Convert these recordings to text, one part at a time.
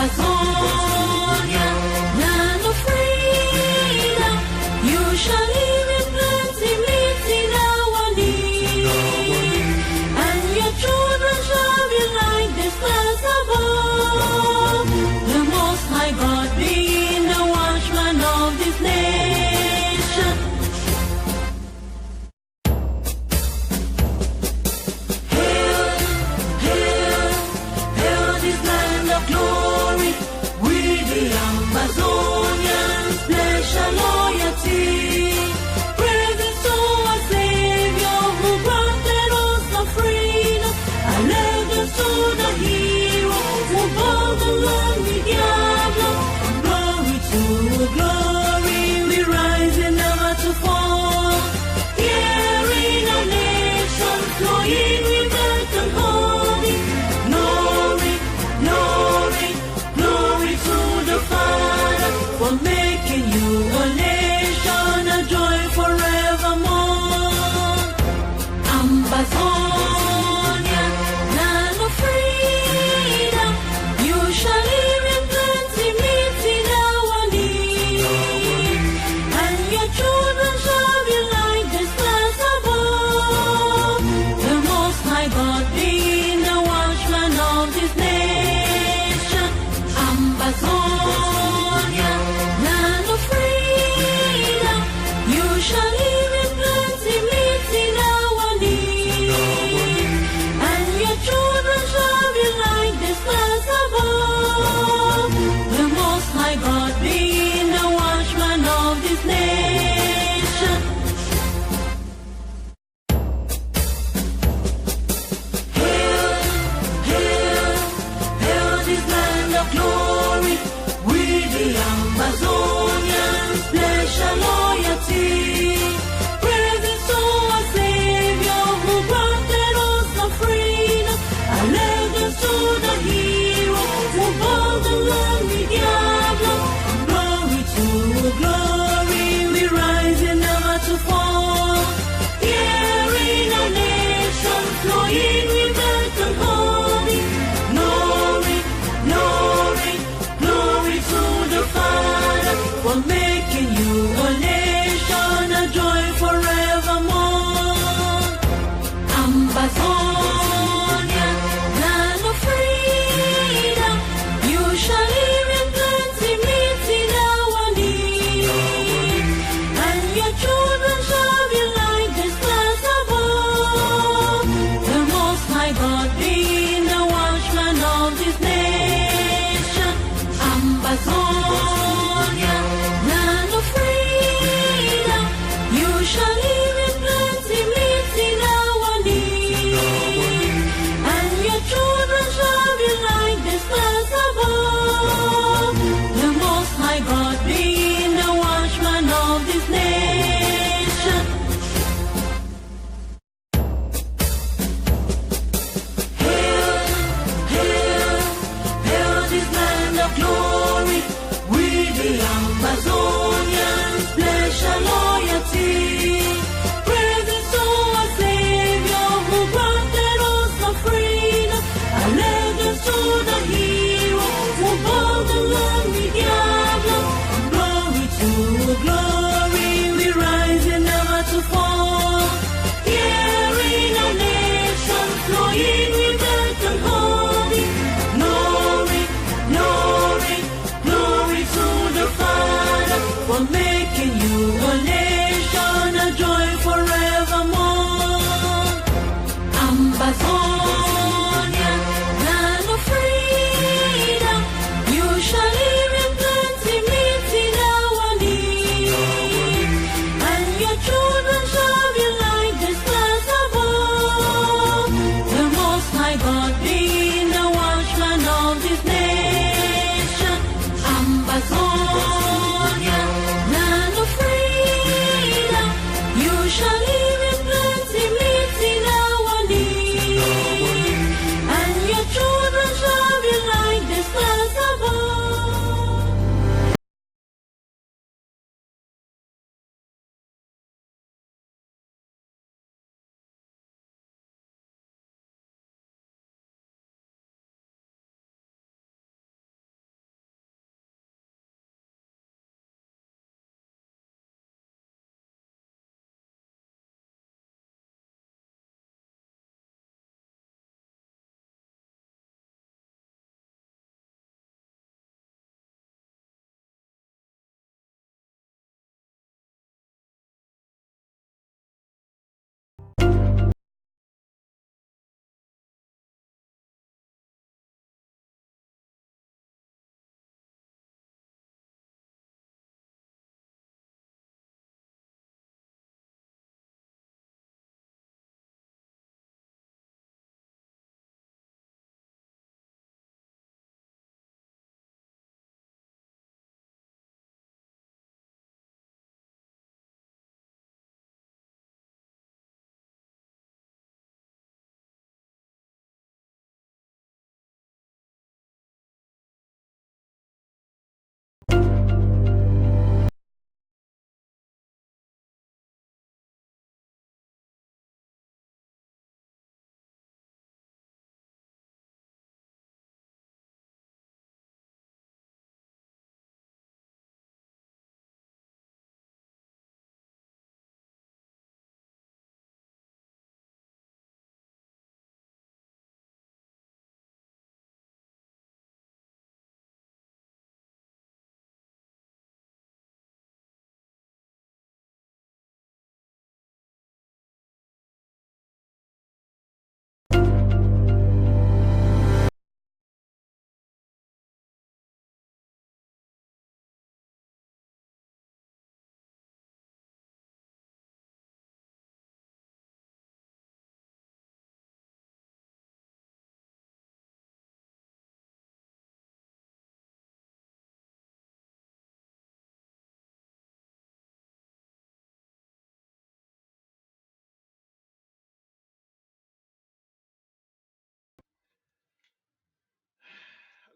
Basonia, land of freedom, you shall live in plenty, live in our need, and your children shall be like the stars above. The Most High God being the watchman of this nation. Hail, hail, hail this land of glory. We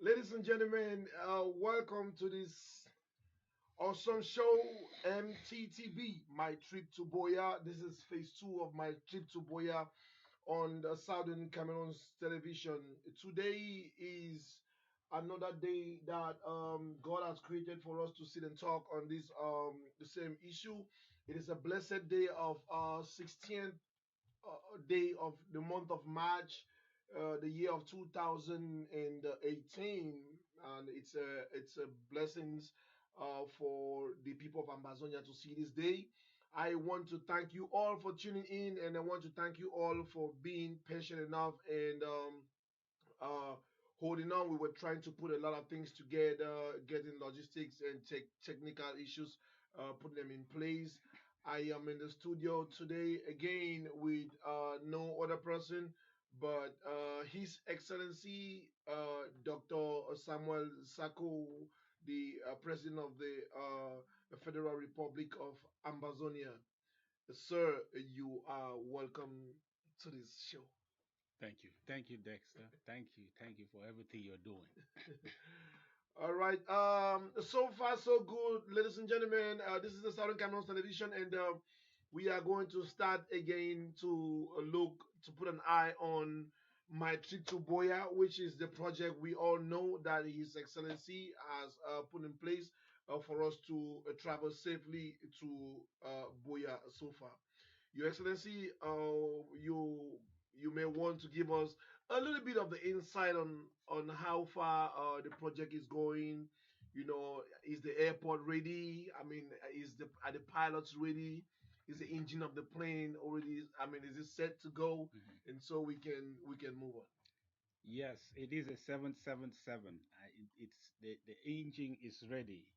Ladies and gentlemen, welcome to this awesome show, MTTB, My Trip to Buea. This is phase two of my trip to Buea on the Southern Cameroon's television. Today is another day that God has created for us to sit and talk on this the same issue. It is a blessed day of 16th day of the month of March, the year of 2018, and it's a blessings for the people of Ambazonia to see this day. I want to thank you all for tuning in, and I want to thank you all for being patient enough and uh, holding on. We were trying to put a lot of things together, getting logistics and technical issues, putting them in place. I am in the studio today again with no other person but His Excellency Dr. Samuel Sako, the President of the Federal Republic of Ambazonia. Sir, you are welcome to this show. Thank you. Thank you, Dexter. Thank you. Thank you for everything you're doing. All right. So far so good, ladies and gentlemen. This is the Southern Cameroon Television, and we are going to start again to look to put an eye on my trip to Buea, which is the project we all know that His Excellency has put in place for us to travel safely to Buea so far. Your Excellency, you may want to give us a little bit of the insight on how far the project is going. You know, is the airport ready? I mean, are the pilots ready? Is the engine of the plane already? I mean, is it set to go? Mhm. And so we can move on. Yes, it is a 777. It's the engine is ready.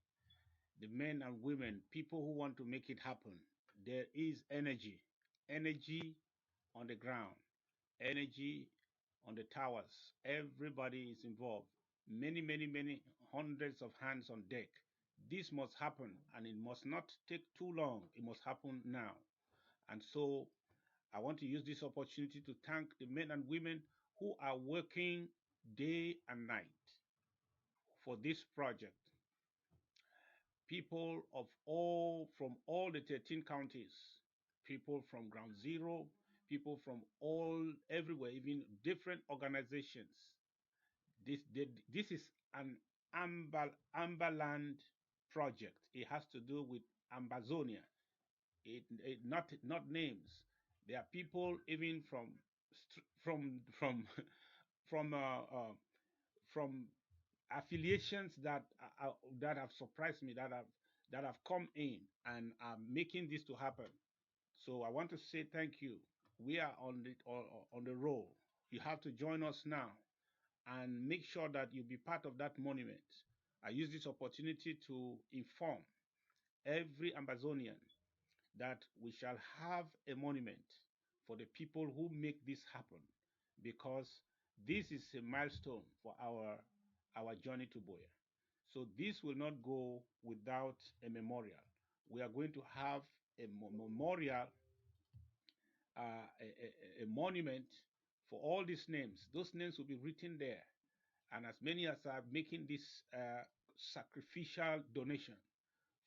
The men and women, people who want to make it happen. There is energy on the ground, energy on the towers. Everybody is involved. Many hundreds of hands on deck. This must happen, and it must not take too long. It must happen now. And so I want to use this opportunity to thank the men and women who are working day and night for this project. People of all from all the 13 counties, people from ground zero, people from all everywhere, even different organizations. This is an Amberland project. It has to do with Ambazonia. It not names. There are people even from from from affiliations that have surprised me, that have come in and are making this to happen. So I want to say thank you. We are on the roll. You have to join us now and make sure that you be part of that monument. I use this opportunity to inform every Amazonian that we shall have a monument for the people who make this happen, because this is a milestone for our journey to Boya. So this will not go without a memorial. We are going to have a memorial, a monument for all these names. Those names will be written there, and as many as are making this sacrificial donation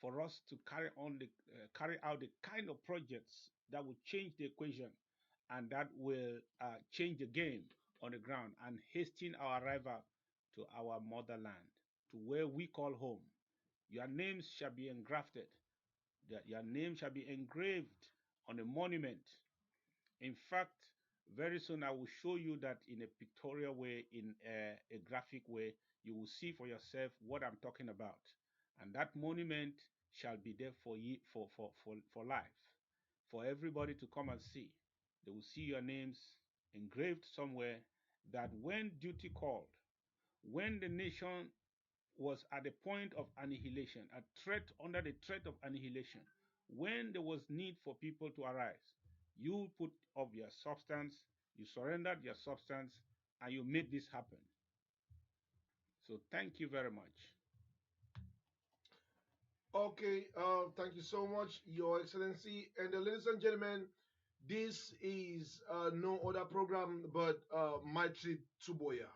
for us to carry out the kind of projects that will change the equation and that will change the game on the ground and hasten our arrival to our motherland, to where we call home. Your names shall be engrafted, that your name shall be engraved on a monument. In fact, very soon I will show you that in a pictorial way, in a graphic way. You will see for yourself what I'm talking about. And that monument shall be there for you for life, for everybody to come and see. They will see your names engraved somewhere, that when duty called, when the nation was at the point of annihilation, a threat under the threat of annihilation, when there was need for people to arise, you put up your substance, you surrendered your substance, and you made this happen. So thank you very much. Okay, thank you so much, Your Excellency. And ladies and gentlemen, this is no other program but my trip to Boya.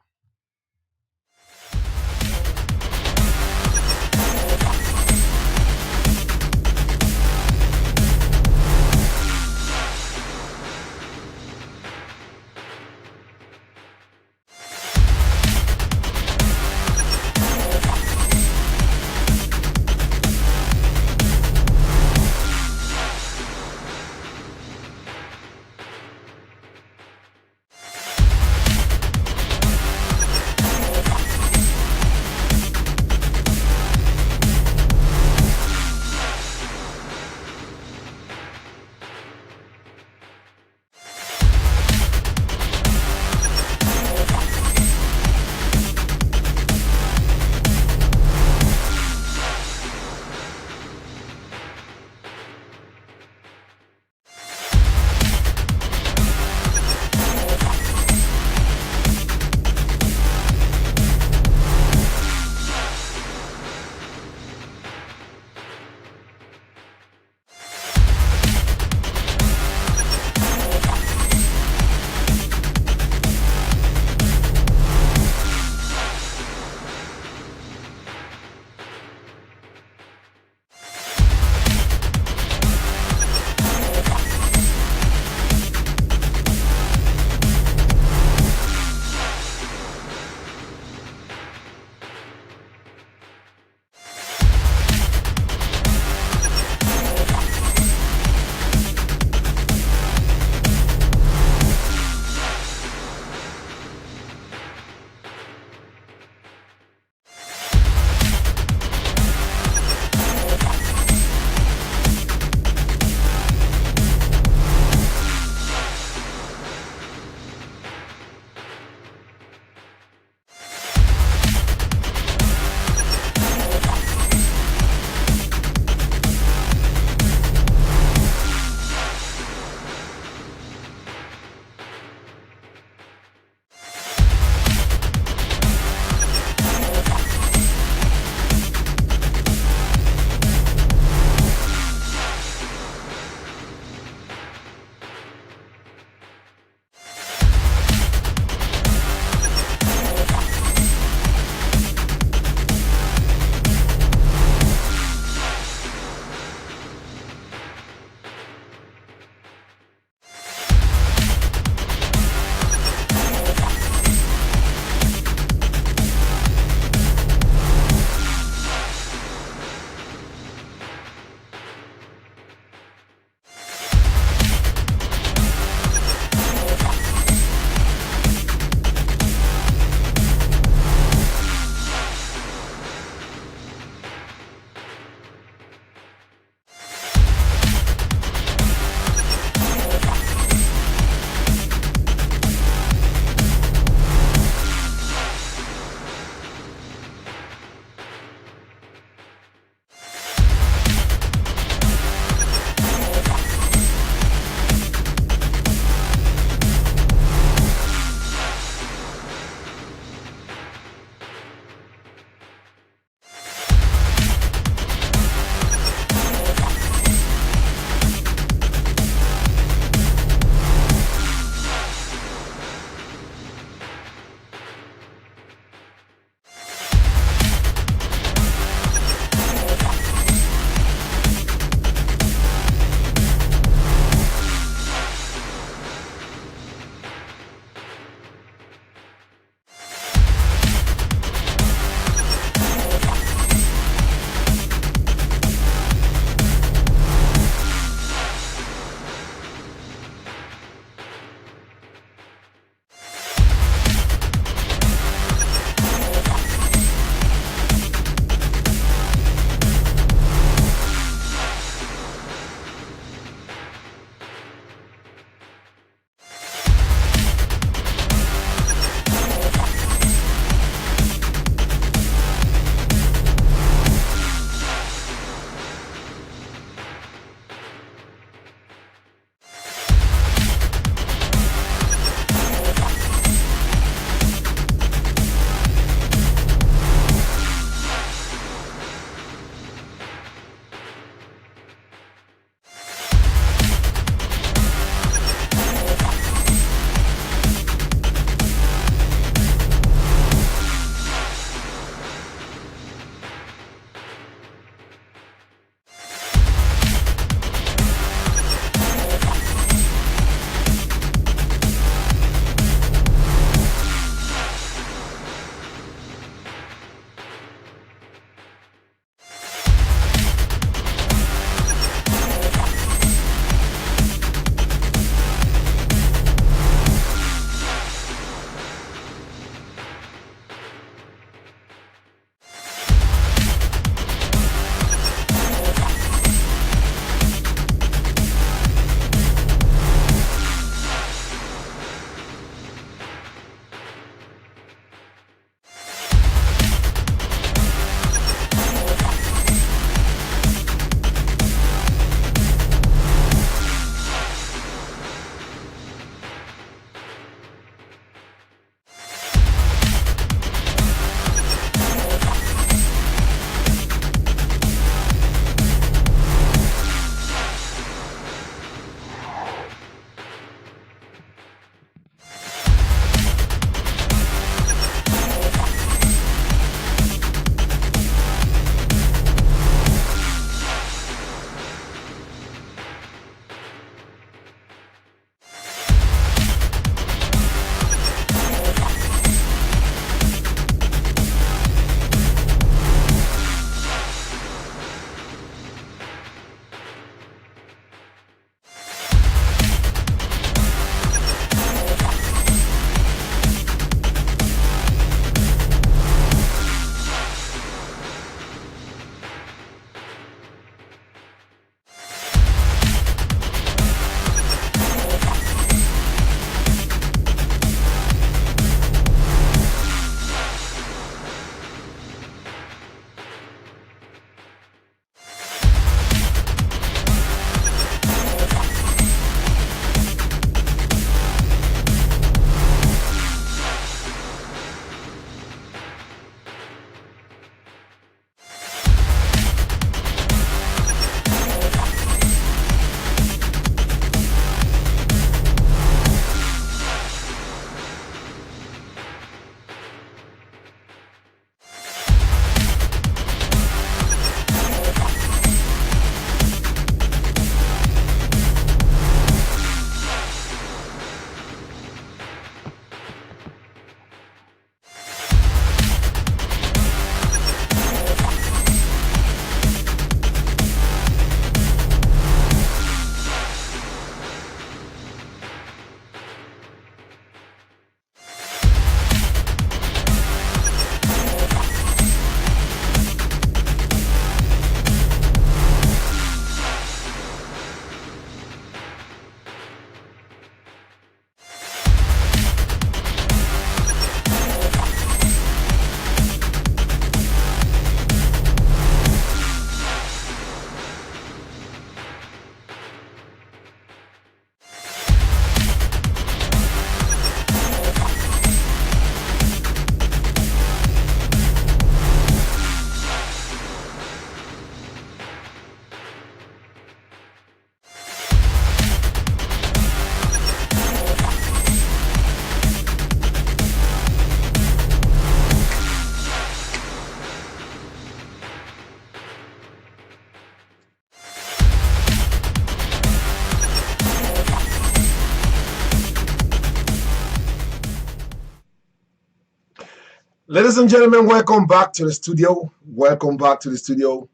Ladies and gentlemen, welcome back to the studio. Welcome back to the studio.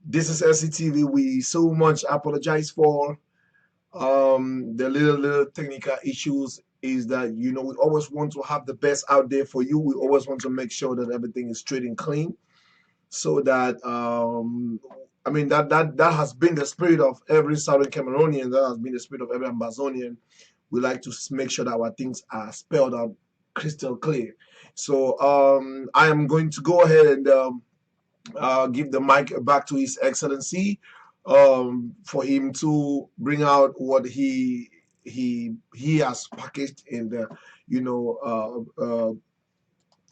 This is SCTV. We so much apologize for the little technical issues. Is that we always want to have the best out there for you. We always want to make sure that everything is straight and clean, so that I mean that has been the spirit of every Southern Cameroonian. That has been the spirit of every Ambazonian. We like to make sure that our things are spelled out crystal clear. So I am going to go ahead and give the mic back to His Excellency for him to bring out what he has packaged in the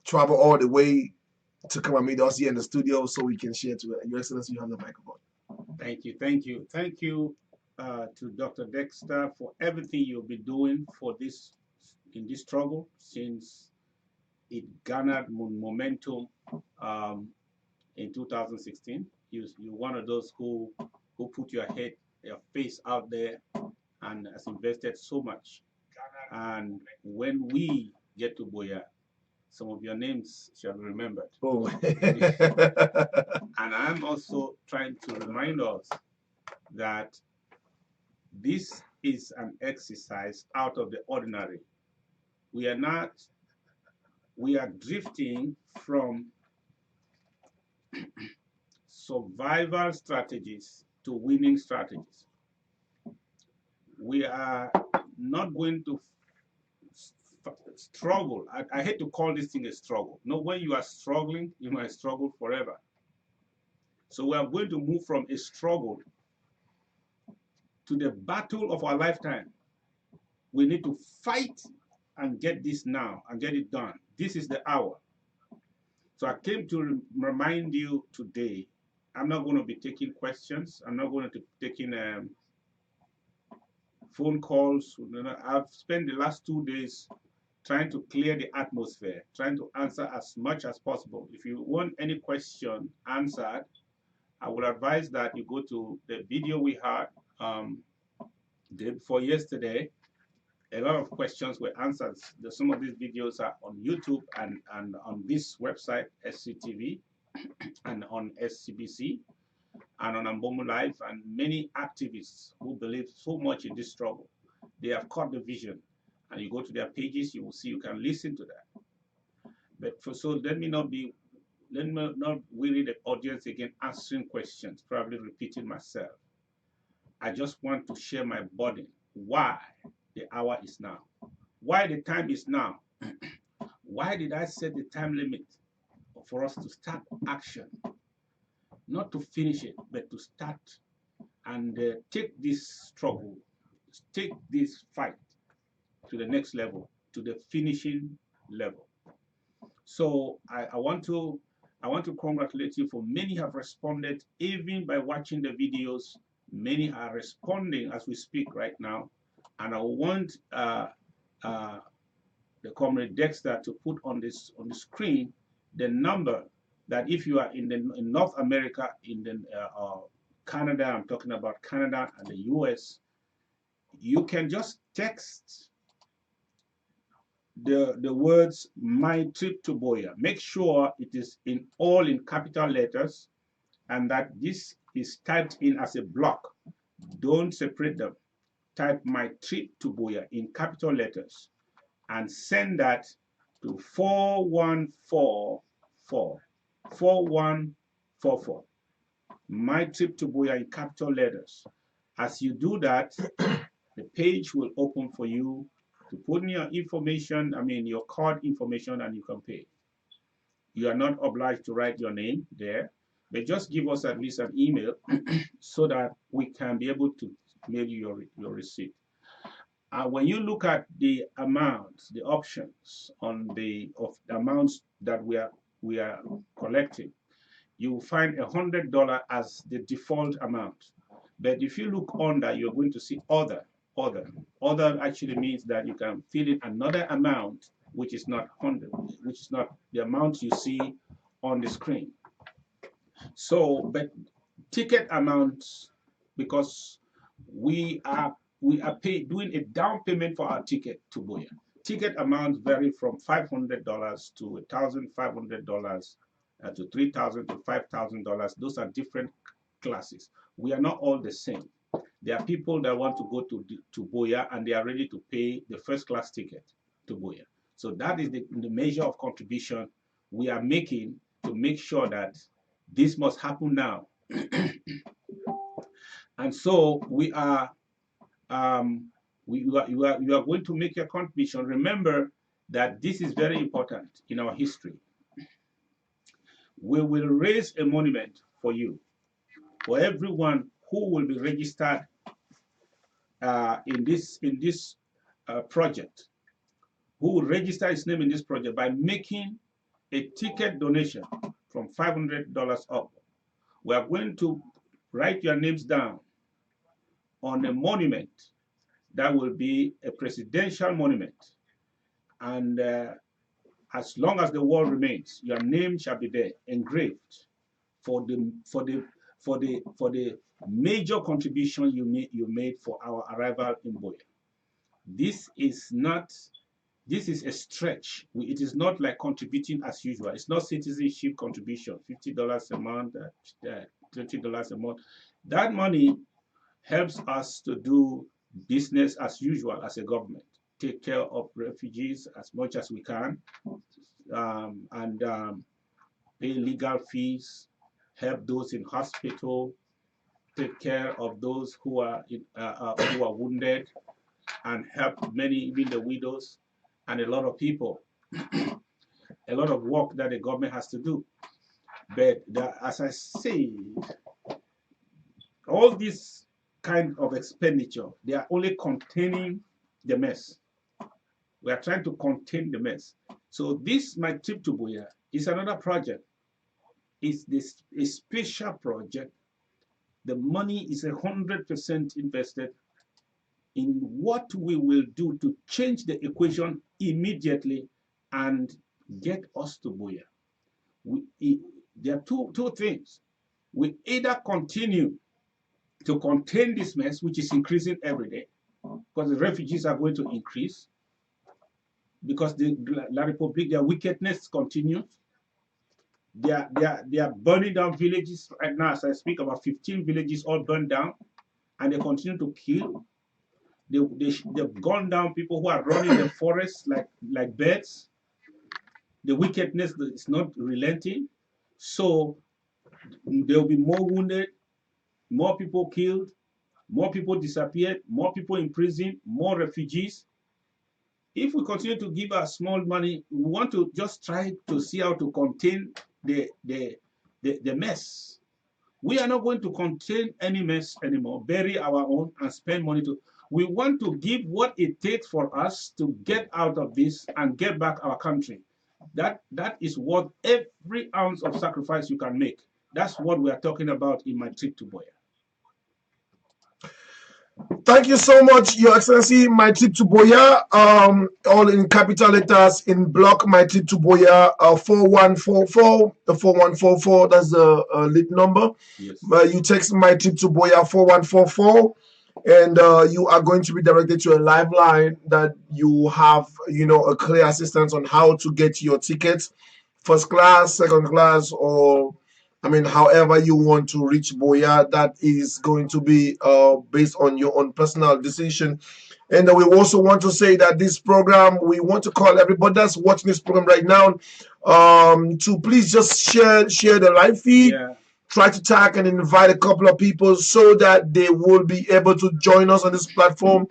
travel all the way to come and meet us here in the studio so we can share to Your Excellency. You have the microphone. Thank you, thank you, thank you to Dr. Dexter for everything you've been doing for this in this struggle since it garnered momentum in 2016. You're one of those who put your face out there and has invested so much. And when we get to Buea, some of your names shall be remembered. Oh. And I'm also trying to remind us that this is an exercise out of the ordinary. We are drifting from survival strategies to winning strategies. We are not going to struggle. I hate to call this thing a struggle. No, when you are struggling, you might struggle forever. So we are going to move from a struggle to the battle of our lifetime. We need to fight and get this now and get it done. This is the hour. So I came to remind you today, I'm not going to be taking questions. I'm not going to be taking phone calls. I've spent the last 2 days trying to clear the atmosphere, trying to answer as much as possible. If you want any question answered, I would advise that you go to the video we had day before yesterday. A lot of questions were answered. Some of these videos are on YouTube and on this website, SCTV, and on SCBC, and on Ambomu Live, and many activists who believe so much in this struggle. They have caught the vision, and you go to their pages, you will see, you can listen to that. But so let me not weary the audience again answering questions, probably repeating myself. I just want to share my burden. Why the hour is now? Why the time is now? Why did I set the time limit for us to start action? Not to finish it, but to start and take this struggle, take this fight to the next level, to the finishing level. So I want to congratulate you, for many have responded even by watching the videos. Many are responding as we speak right now, and I want the Comrade Dexter to put on the screen the number that if you are in North America, in the Canada, I'm talking about Canada and the US, you can just text the words "my trip to Buea." Make sure it is all in capital letters, and that this is typed in as a block. Don't separate them. Type "my trip to Buea" in capital letters and send that to 4144. 4144. My trip to Buea in capital letters. As you do that, the page will open for you to put in your information, your card information, and you can pay. You are not obliged to write your name there, but just give us at least an email so that we can be able to mail you your receipt. When you look at the amounts, the options of the amounts that we are collecting, you will find $100 as the default amount. But if you look under, you're going to see other. Other actually means that you can fill in another amount, which is not 100, which is not the amount you see on the screen. So, but ticket amounts, because we are doing a down payment for our ticket to Buea. ticket amounts vary from $500 to $1,500 to $3,000 to $5,000. Those are different classes. We are not all the same. There are people that want to go to Buea and they are ready to pay the first class ticket to Buea. So that is the measure of contribution we are making to make sure that this must happen now. And so we are you are going to make your contribution. Remember that this is very important in our history. We will raise a monument for you, for everyone who will be registered in this project, who will register his name in this project by making a ticket donation from $500 up. We are going to write your names down on a monument that will be a presidential monument. And as long as the world remains, your name shall be there engraved for the major contribution you made for our arrival in Buea. This is a stretch. It is not like contributing as usual. It's not citizenship contribution, $50 a month, $20 a month. That money helps us to do business as usual as a government, take care of refugees as much as we can, and pay legal fees, help those in hospital, take care of those who are wounded, and help many, even the widows, and a lot of people. A lot of work that the government has to do. But as I said, all this kind of expenditure, they are only containing the mess. We are trying to contain the mess. So this, my trip to Buea, is another project. It's a special project. The money is 100% invested in what we will do to change the equation immediately and get us to Buea. There are two things. We either continue to contain this mess, which is increasing every day, because the refugees are going to increase, because the La Republique, their wickedness continues. They are burning down villages right now. As I speak, about 15 villages all burned down, and they continue to kill. They've gone down people who are running the forests like birds. The wickedness is not relenting. So there will be more wounded, more people killed, more people disappeared, more people in prison, more refugees. If we continue to give our small money, we want to just try to see how to contain the mess. We are not going to contain any mess anymore, bury our own and spend money to. We want to give what it takes for us to get out of this and get back our country. That is worth every ounce of sacrifice you can make. That's what we are talking about in my trip to Buea. Thank you so much, Your Excellency. My trip to Buea, all in capital letters in block. My trip to Buea, 4144. The 4144. That's the lead number. Yes. You text my trip to Buea 4144, and you are going to be directed to a live line that you have, a clear assistance on how to get your tickets, first class, second class, or however you want to reach Buea. That is going to be based on your own personal decision. And we also want to say that this program, we want to call everybody that's watching this program right now to please just share the live feed. Yeah. Try to tag and invite a couple of people so that they will be able to join us on this platform,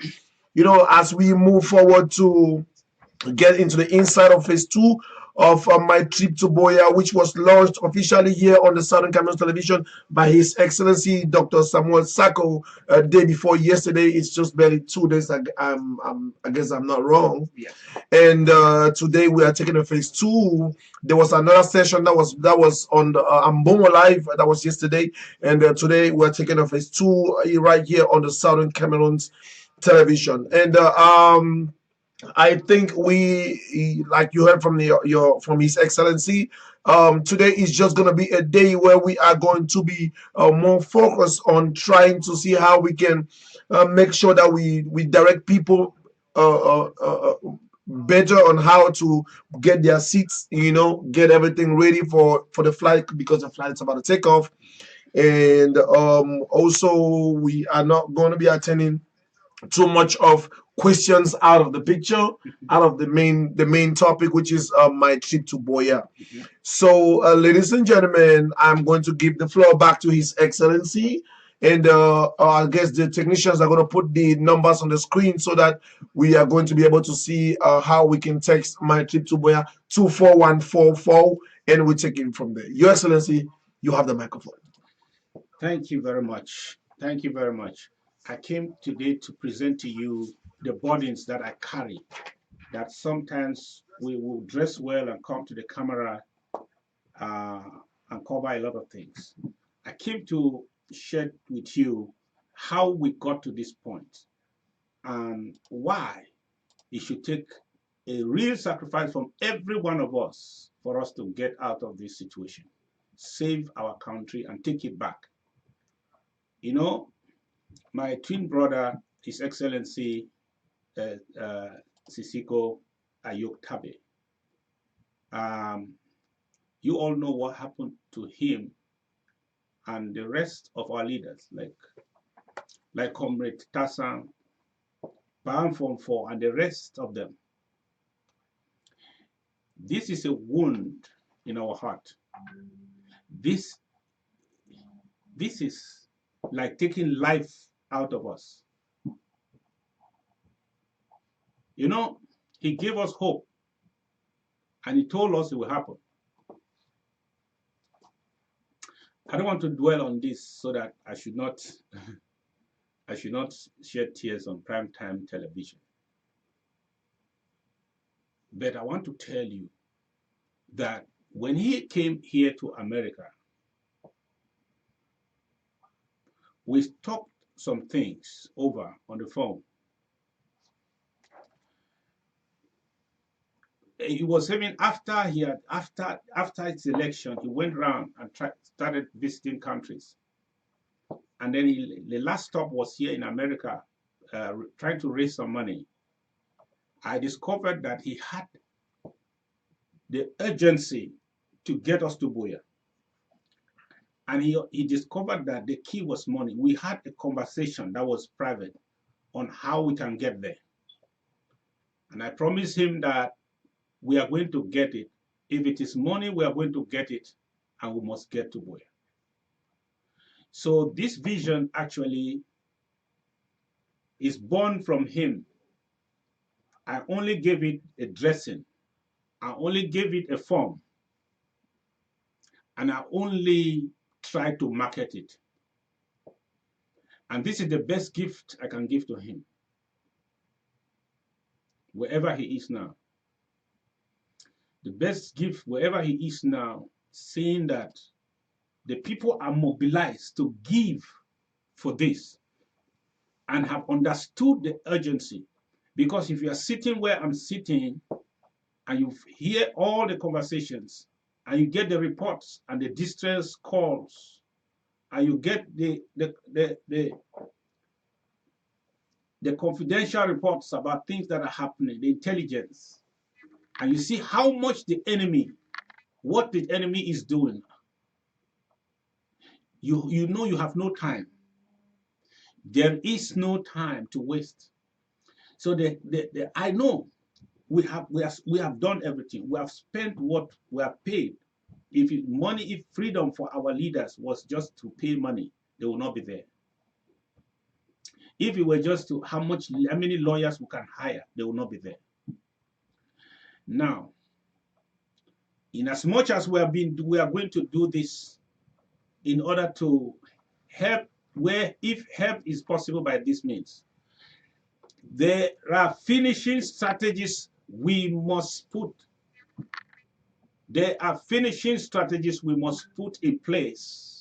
as we move forward to get into the inside of phase 2 of my trip to Buea, which was launched officially here on the Southern Cameroon Television by His Excellency Dr. Samuel Sako day before yesterday. It's just barely 2 days. I guess I'm not wrong. Yeah. And today we are taking a phase 2. There was another session that was on the Ambomo Live that was yesterday, and today we are taking a phase 2 right here on the Southern Cameroon's Television. And I think we, like you heard from from His Excellency, today is just going to be a day where we are going to be more focused on trying to see how we can make sure that we direct people better on how to get their seats, get everything ready for the flight, because the flight is about to take off. And also, we are not going to be attending too much of questions out of the picture, out of the main topic, which is my trip to Buea. So, ladies and gentlemen, I'm going to give the floor back to His Excellency. And I guess the technicians are going to put the numbers on the screen so that we are going to be able to see how we can text my trip to Buea 24144, and we take it from there. Your Excellency, you have the microphone. Thank you very much. Thank you very much. I came today to present to you the burdens that I carry, that sometimes we will dress well and come to the camera uh, and cover a lot of things. I came to share with you how we got to this point and why it should take a real sacrifice from every one of us for us to get out of this situation, save our country, and take it back. You know, my twin brother, His Excellency Sisiko Ayok Tabe, you all know what happened to him and the rest of our leaders, like Comrade Tassan, Bam Fonfo, and the rest of them. This is a wound in our heart. This is like taking life out of us. You know, he gave us hope, and he told us it will happen. I don't want to dwell on this so that I should not shed tears on primetime television. But I want to tell you that when he came here to America, we talked some things over on the phone. He was having after his election, he went around and started visiting countries, and then the last stop was here in America, trying to raise some money. I discovered that he had the urgency to get us to Buea, and he discovered that the key was money. We had a conversation that was private on how we can get there, and I promised him that we are going to get it. If it is money, we are going to get it, and we must get to Buea. So this vision actually is born from him. I only gave it a dressing. I only gave it a form. And I only tried to market it. And this is the best gift I can give to him, wherever he is now. The best gift, wherever he is now, seeing that the people are mobilized to give for this and have understood the urgency. Because if you are sitting where I'm sitting and you hear all the conversations and you get the reports and the distress calls and you get the confidential reports about things that are happening, the intelligence, and you see how much what the enemy is doing, you know you have no time. There is no time to waste. So I know we have done everything. We have spent what we have paid. If freedom for our leaders was just to pay money, they will not be there. If it were just to how many lawyers we can hire, they will not be there. Now, in as much as we are going to do this in order to help if help is possible by this means, there are finishing strategies we must put. There are finishing strategies we must put in place